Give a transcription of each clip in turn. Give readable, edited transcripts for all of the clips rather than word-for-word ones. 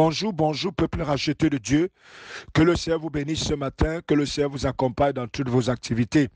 Bonjour, bonjour, peuple racheté de Dieu. Que le Seigneur vous bénisse ce matin, que le Seigneur vous accompagne dans toutes vos activités.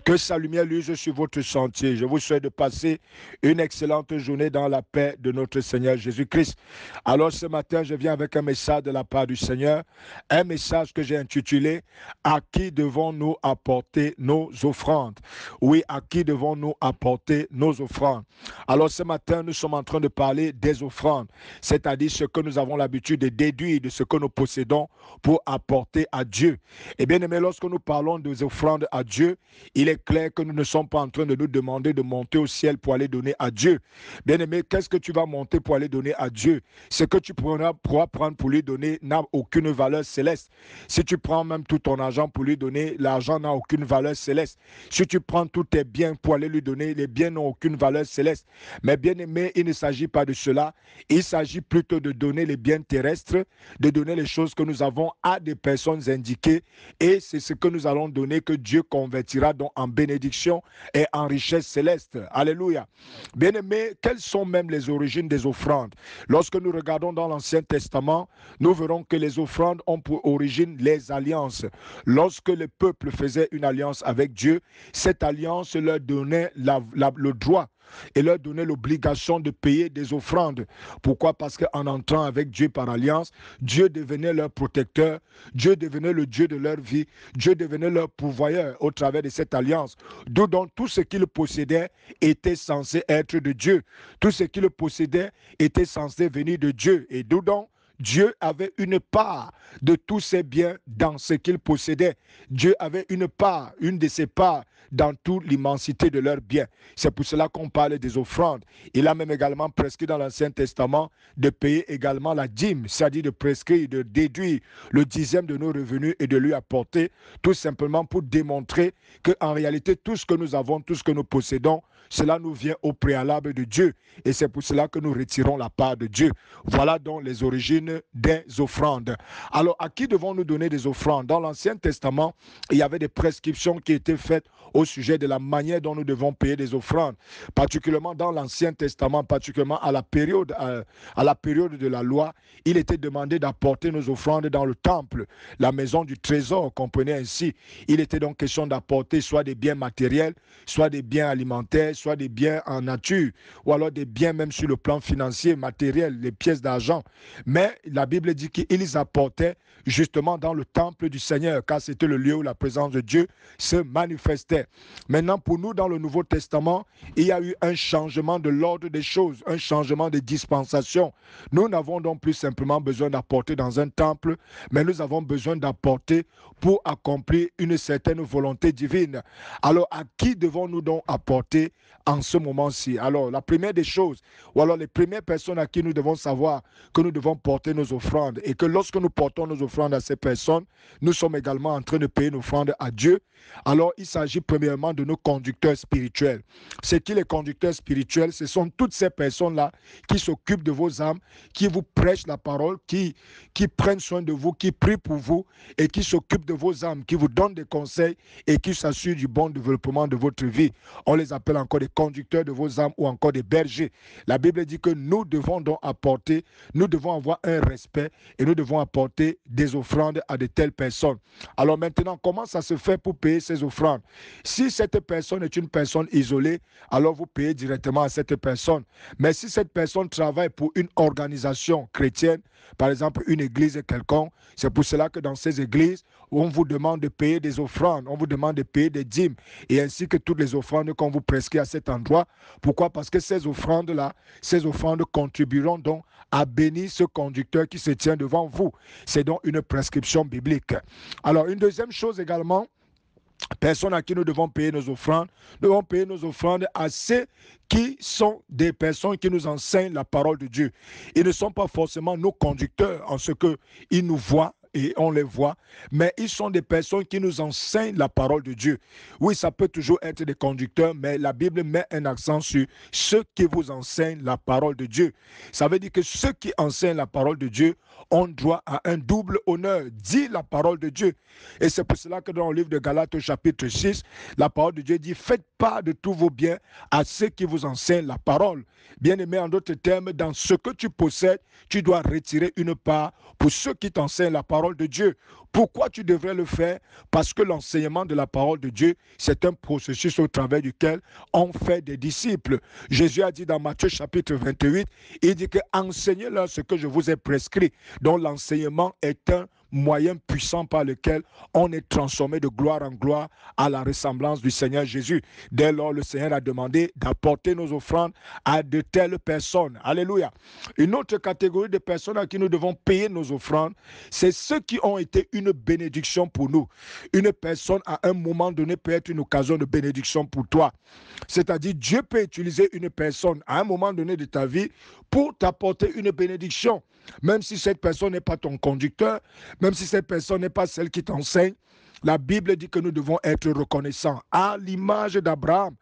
Que sa lumière luise sur votre sentier. Je vous souhaite de passer une excellente journée dans la paix de notre Seigneur Jésus-Christ. Alors ce matin, je viens avec un message de la part du Seigneur, un message que j'ai intitulé « À qui devons-nous apporter nos offrandes ?» Oui, à qui devons-nous apporter nos offrandes? Alors ce matin, nous sommes en train de parler des offrandes, c'est-à-dire ce que nous avons l'habitude de déduire de ce que nous possédons pour apporter à Dieu. Et bien aimé, lorsque nous parlons des offrandes à Dieu, il est clair que nous ne sommes pas en train de nous demander de monter au ciel pour aller donner à Dieu. Bien aimé, qu'est-ce que tu vas monter pour aller donner à Dieu? Ce que tu pourras prendre pour lui donner n'a aucune valeur céleste. Si tu prends même tout ton argent pour lui donner, l'argent n'a aucune valeur céleste. Si tu prends tous tes biens pour aller lui donner, les biens n'ont aucune valeur céleste. Mais bien aimé, il ne s'agit pas de cela. Il s'agit plutôt de donner les biens terrestres, de donner les choses que nous avons à des personnes indiquées. Et c'est ce que nous allons donner que Dieu convertira donc en bénédiction et en richesse céleste. Alléluia. Bien-aimés, quelles sont même les origines des offrandes? Lorsque nous regardons dans l'Ancien Testament, nous verrons que les offrandes ont pour origine les alliances. Lorsque le peuple faisait une alliance avec Dieu, cette alliance leur donnait le droit et leur donnait l'obligation de payer des offrandes. Pourquoi? Parce qu'en entrant avec Dieu par alliance, Dieu devenait leur protecteur, Dieu devenait le Dieu de leur vie, Dieu devenait leur pourvoyeur au travers de cette alliance. D'où donc tout ce qu'ils possédaient était censé être de Dieu. Tout ce qu'ils possédaient était censé venir de Dieu. Et d'où donc Dieu avait une part de tous ses biens dans ce qu'il possédait. Dieu avait une part, une de ses parts dans toute l'immensité de leurs biens. C'est pour cela qu'on parle des offrandes. Il a même également prescrit dans l'Ancien Testament de payer également la dîme, c'est-à-dire de prescrire, de déduire le dixième de nos revenus et de lui apporter, tout simplement pour démontrer qu'en réalité, tout ce que nous avons, tout ce que nous possédons, cela nous vient au préalable de Dieu. Et c'est pour cela que nous retirons la part de Dieu. Voilà donc les origines des offrandes. Alors, à qui devons-nous donner des offrandes? Dans l'Ancien Testament, il y avait des prescriptions qui étaient faites au sujet de la manière dont nous devons payer des offrandes. Particulièrement dans l'Ancien Testament, particulièrement à la période de la loi, il était demandé d'apporter nos offrandes dans le temple, la maison du trésor, comprenez ainsi. Il était donc question d'apporter soit des biens matériels, soit des biens alimentaires, soit des biens en nature, ou alors des biens même sur le plan financier, matériel, les pièces d'argent. Mais la Bible dit qu'ils apportaient justement dans le temple du Seigneur, car c'était le lieu où la présence de Dieu se manifestait. Maintenant, pour nous, dans le Nouveau Testament, il y a eu un changement de l'ordre des choses, un changement de dispensation. Nous n'avons donc plus simplement besoin d'apporter dans un temple, mais nous avons besoin d'apporter pour accomplir une certaine volonté divine. Alors, à qui devons-nous donc apporter en ce moment-ci? Alors, la première des choses, ou alors les premières personnes à qui nous devons savoir que nous devons porter nos offrandes et que lorsque nous portons nos offrandes à ces personnes, nous sommes également en train de payer nos offrandes à Dieu. Alors, il s'agit premièrement de nos conducteurs spirituels. C'est qui les conducteurs spirituels? Ce sont toutes ces personnes-là qui s'occupent de vos âmes, qui vous prêchent la parole, qui prennent soin de vous, qui prient pour vous et qui s'occupent de vos âmes, qui vous donnent des conseils et qui s'assurent du bon développement de votre vie. On les appelle encore des conducteurs de vos âmes ou encore des bergers. La Bible dit que nous devons donc apporter, nous devons avoir un respect et nous devons apporter des offrandes à de telles personnes. Alors maintenant, comment ça se fait pour payer ces offrandes? Si cette personne est une personne isolée, alors vous payez directement à cette personne. Mais si cette personne travaille pour une organisation chrétienne, par exemple une église quelconque, c'est pour cela que dans ces églises, on vous demande de payer des offrandes, on vous demande de payer des dîmes, et ainsi que toutes les offrandes qu'on vous prescrit à cet endroit. Pourquoi? Parce que ces offrandes-là, ces offrandes contribueront donc à bénir ce conducteur qui se tient devant vous. C'est donc une prescription biblique. Alors, une deuxième chose également, personnes à qui nous devons payer nos offrandes, nous devons payer nos offrandes à ceux qui sont des personnes qui nous enseignent la parole de Dieu. Ils ne sont pas forcément nos conducteurs en ce qu'ils nous voient et on les voit, mais ils sont des personnes qui nous enseignent la parole de Dieu. Oui, ça peut toujours être des conducteurs, mais la Bible met un accent sur ceux qui vous enseignent la parole de Dieu. Ça veut dire que ceux qui enseignent la parole de Dieu ont droit à un double honneur, dit la parole de Dieu. Et c'est pour cela que dans le livre de Galates au chapitre 6, la parole de Dieu dit, faites part de tous vos biens à ceux qui vous enseignent la parole. Bien-aimé, en d'autres termes, dans ce que tu possèdes, tu dois retirer une part pour ceux qui t'enseignent la parole de Dieu. Pourquoi tu devrais le faire? Parce que l'enseignement de la parole de Dieu, c'est un processus au travers duquel on fait des disciples. Jésus a dit dans Matthieu chapitre 28, il dit que enseignez-leur ce que je vous ai prescrit. Donc l'enseignement est un moyen puissant par lequel on est transformé de gloire en gloire à la ressemblance du Seigneur Jésus. Dès lors, le Seigneur a demandé d'apporter nos offrandes à de telles personnes. Alléluia. Une autre catégorie de personnes à qui nous devons payer nos offrandes, c'est ceux qui ont été une bénédiction pour nous. Une personne, à un moment donné, peut être une occasion de bénédiction pour toi. C'est-à-dire, Dieu peut utiliser une personne à un moment donné de ta vie pour t'apporter une bénédiction. Même si cette personne n'est pas ton conducteur, même si cette personne n'est pas celle qui t'enseigne, la Bible dit que nous devons être reconnaissants. À l'image d'Abraham,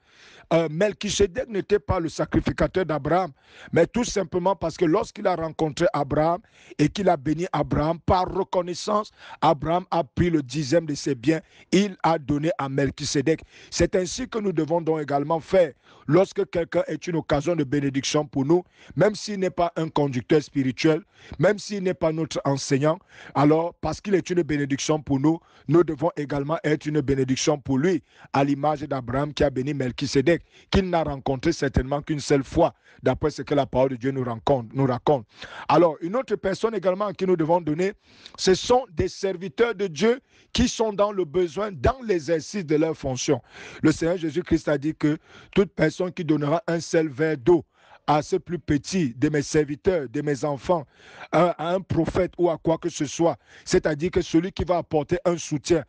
Melchisedec n'était pas le sacrificateur d'Abraham, mais tout simplement parce que lorsqu'il a rencontré Abraham et qu'il a béni Abraham, par reconnaissance, Abraham a pris le 10e de ses biens, il a donné à Melchisedec. C'est ainsi que nous devons donc également faire. Lorsque quelqu'un est une occasion de bénédiction pour nous, même s'il n'est pas un conducteur spirituel, même s'il n'est pas notre enseignant, alors parce qu'il est une bénédiction pour nous, nous devons également être une bénédiction pour lui, à l'image d'Abraham qui a béni Melchisedec, qu'il n'a rencontré certainement qu'une seule fois, d'après ce que la parole de Dieu nous raconte. Alors, une autre personne également à qui nous devons donner, ce sont des serviteurs de Dieu qui sont dans le besoin, dans l'exercice de leur fonction. Le Seigneur Jésus-Christ a dit que toute personne qui donnera un seul verre d'eau à ce plus petit de mes serviteurs, de mes enfants, à un prophète ou à quoi que ce soit. C'est-à-dire que celui qui va apporter un soutien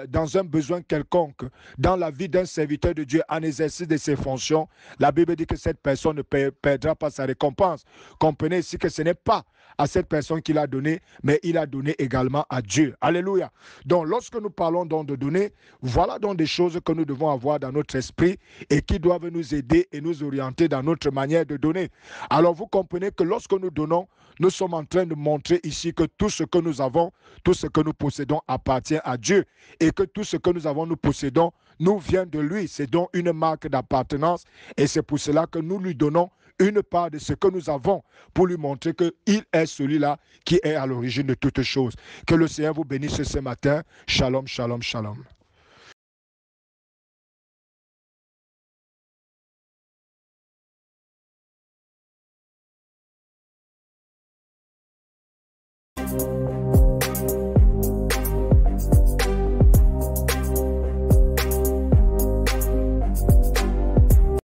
dans un besoin quelconque, dans la vie d'un serviteur de Dieu, en exercice de ses fonctions, la Bible dit que cette personne ne perdra pas sa récompense. Comprenez ici que ce n'est pas à cette personne qu'il a donné, mais il a donné également à Dieu. Alléluia. Donc, lorsque nous parlons donc de donner, voilà donc des choses que nous devons avoir dans notre esprit et qui doivent nous aider et nous orienter dans notre manière de donner. Alors, vous comprenez que lorsque nous donnons, nous sommes en train de montrer ici que tout ce que nous avons, tout ce que nous possédons appartient à Dieu et que tout ce que nous possédons, nous vient de lui. C'est donc une marque d'appartenance et c'est pour cela que nous lui donnons une part de ce que nous avons pour lui montrer qu'il est celui-là qui est à l'origine de toutes choses. Que le Seigneur vous bénisse ce matin. Shalom, shalom, shalom.